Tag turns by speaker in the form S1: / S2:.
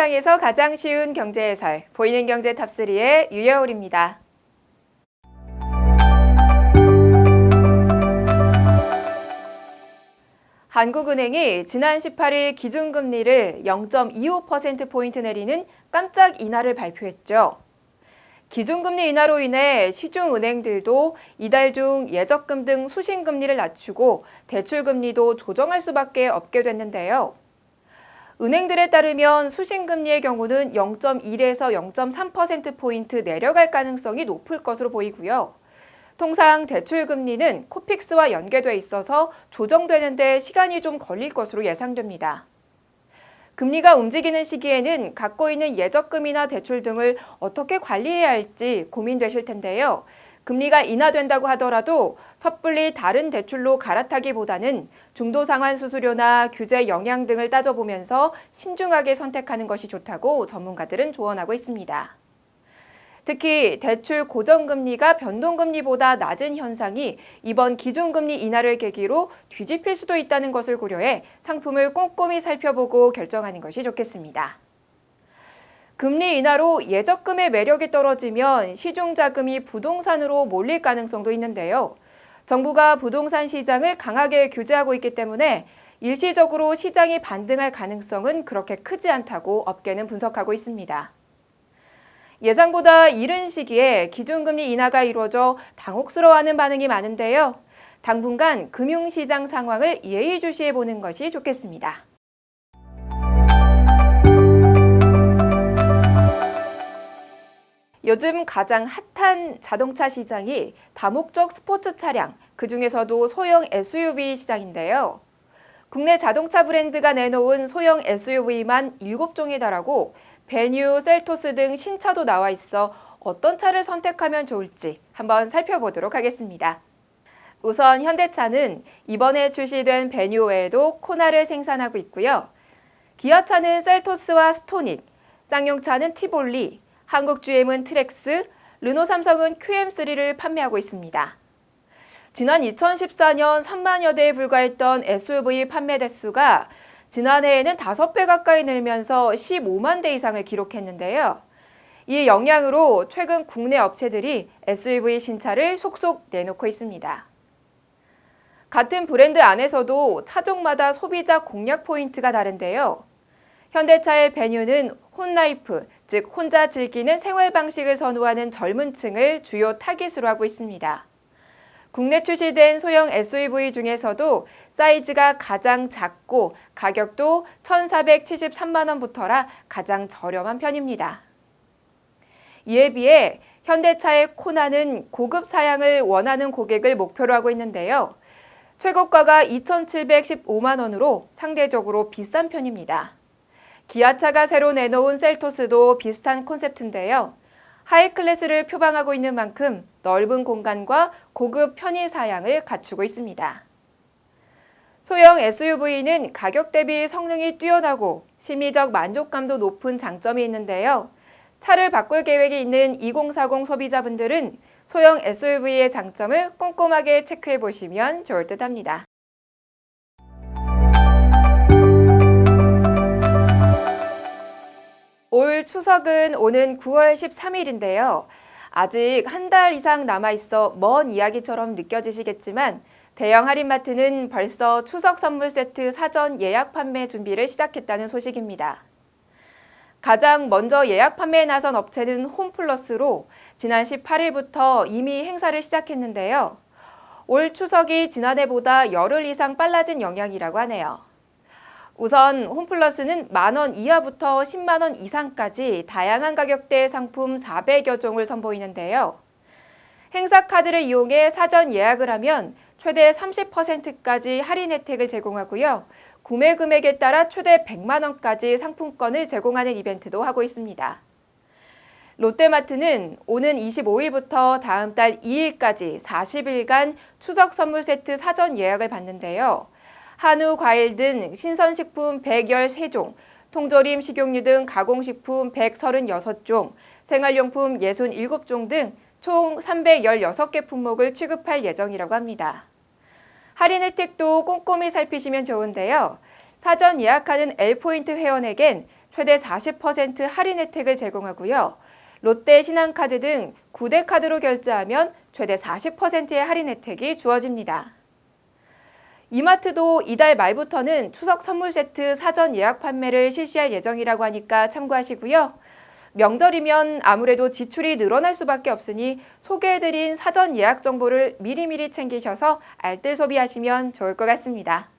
S1: 세상에서 가장 쉬운 경제 해설, 보이는 경제 탑3의 유여울입니다. 한국은행이 지난 18일 기준금리를 0.25%포인트 내리는 깜짝 인하를 발표했죠. 기준금리 인하로 인해 시중은행들도 이달 중 예적금 등 수신금리를 낮추고 대출금리도 조정할 수밖에 없게 됐는데요. 은행들에 따르면 수신금리의 경우는 0.1에서 0.3%포인트 내려갈 가능성이 높을 것으로 보이고요. 통상 대출금리는 코픽스와 연계돼 있어서 조정되는 데 시간이 좀 걸릴 것으로 예상됩니다. 금리가 움직이는 시기에는 갖고 있는 예적금이나 대출 등을 어떻게 관리해야 할지 고민되실 텐데요. 금리가 인하된다고 하더라도 섣불리 다른 대출로 갈아타기보다는 중도상환 수수료나 규제 영향 등을 따져보면서 신중하게 선택하는 것이 좋다고 전문가들은 조언하고 있습니다. 특히 대출 고정금리가 변동금리보다 낮은 현상이 이번 기준금리 인하를 계기로 뒤집힐 수도 있다는 것을 고려해 상품을 꼼꼼히 살펴보고 결정하는 것이 좋겠습니다. 금리 인하로 예적금의 매력이 떨어지면 시중자금이 부동산으로 몰릴 가능성도 있는데요. 정부가 부동산 시장을 강하게 규제하고 있기 때문에 일시적으로 시장이 반등할 가능성은 그렇게 크지 않다고 업계는 분석하고 있습니다. 예상보다 이른 시기에 기준금리 인하가 이루어져 당혹스러워하는 반응이 많은데요. 당분간 금융시장 상황을 예의주시해 보는 것이 좋겠습니다. 요즘 가장 핫한 자동차 시장이 다목적 스포츠 차량, 그중에서도 소형 SUV 시장인데요. 국내 자동차 브랜드가 내놓은 소형 SUV만 7종에 달하고 베뉴, 셀토스 등 신차도 나와 있어 어떤 차를 선택하면 좋을지 한번 살펴보도록 하겠습니다. 우선 현대차는 이번에 출시된 베뉴 외에도 코나를 생산하고 있고요. 기아차는 셀토스와 스토닉, 쌍용차는 티볼리, 한국 GM은 트랙스, 르노 삼성은 QM3를 판매하고 있습니다. 지난 2014년 3만여 대에 불과했던 SUV 판매 대수가 지난해에는 5배 가까이 늘면서 15만 대 이상을 기록했는데요. 이 영향으로 최근 국내 업체들이 SUV 신차를 속속 내놓고 있습니다. 같은 브랜드 안에서도 차종마다 소비자 공략 포인트가 다른데요. 현대차의 베뉴는 혼라이프, 즉 혼자 즐기는 생활 방식을 선호하는 젊은 층을 주요 타깃으로 하고 있습니다. 국내 출시된 소형 SUV 중에서도 사이즈가 가장 작고 가격도 1,473만 원부터라 가장 저렴한 편입니다. 이에 비해 현대차의 코나는 고급 사양을 원하는 고객을 목표로 하고 있는데요. 최고가가 2,715만 원으로 상대적으로 비싼 편입니다. 기아차가 새로 내놓은 셀토스도 비슷한 콘셉트인데요. 하이클래스를 표방하고 있는 만큼 넓은 공간과 고급 편의 사양을 갖추고 있습니다. 소형 SUV는 가격 대비 성능이 뛰어나고 심리적 만족감도 높은 장점이 있는데요. 차를 바꿀 계획이 있는 2040 소비자분들은 소형 SUV의 장점을 꼼꼼하게 체크해 보시면 좋을 듯 합니다. 올 추석은 오는 9월 13일인데요. 아직 한 달 이상 남아있어 먼 이야기처럼 느껴지시겠지만 대형 할인마트는 벌써 추석 선물 세트 사전 예약 판매 준비를 시작했다는 소식입니다. 가장 먼저 예약 판매에 나선 업체는 홈플러스로 지난 18일부터 이미 행사를 시작했는데요. 올 추석이 지난해보다 열흘 이상 빨라진 영향이라고 하네요. 우선 홈플러스는 만원 이하부터 10만 원 이상까지 다양한 가격대의 상품 400여 종을 선보이는데요. 행사 카드를 이용해 사전 예약을 하면 최대 30%까지 할인 혜택을 제공하고요. 구매 금액에 따라 최대 100만 원까지 상품권을 제공하는 이벤트도 하고 있습니다. 롯데마트는 오는 25일부터 다음 달 2일까지 40일간 추석 선물 세트 사전 예약을 받는데요. 한우, 과일 등 신선식품 113종, 통조림, 식용유 등 가공식품 136종, 생활용품 67종 등 총 316개 품목을 취급할 예정이라고 합니다. 할인 혜택도 꼼꼼히 살피시면 좋은데요. 사전 예약하는 L포인트 회원에겐 최대 40% 할인 혜택을 제공하고요. 롯데 신한카드 등 9대 카드로 결제하면 최대 40%의 할인 혜택이 주어집니다. 이마트도 이달 말부터는 추석 선물 세트 사전 예약 판매를 실시할 예정이라고 하니까 참고하시고요. 명절이면 아무래도 지출이 늘어날 수밖에 없으니 소개해드린 사전 예약 정보를 미리미리 챙기셔서 알뜰 소비하시면 좋을 것 같습니다.